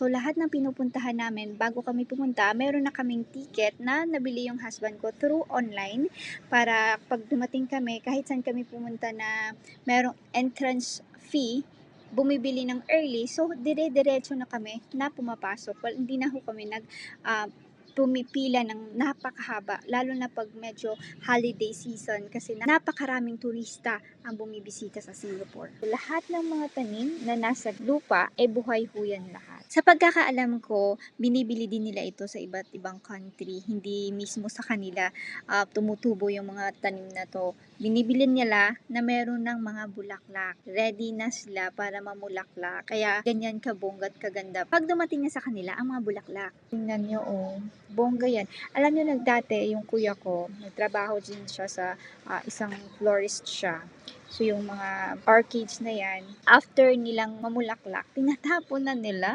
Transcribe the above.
So, lahat ng pinupuntahan namin bago kami pumunta, meron na kaming ticket na nabili yung husband ko through online para 'pag dumating kami, kahit saan kami pumunta na merong entrance fee, bumibili ng early. So, dire-diretso na kami na pumapasok. Hindi na ho kami pumipila ng napakahaba, lalo na 'pag medyo holiday season kasi napakaraming turista ang bumibisita sa Singapore. Lahat ng mga tanim na nasa lupa, buhay ho yan lahat. Sa pagkakaalam ko, binibili din nila ito sa iba't ibang country, hindi mismo sa kanila tumutubo yung mga tanim na 'to. Binibili nila na meron ng mga bulaklak. Ready na sila para mamulaklak. Kaya ganyan kabongga at kaganda 'pag dumating na sa kanila ang mga bulaklak. Tingnan niyo, bongga yan. Alam niyo dati yung kuya ko, nagtrabaho din siya sa isang florist siya. So, yung mga orchids na yan, after nilang mamulaklak, tinatapon na nila.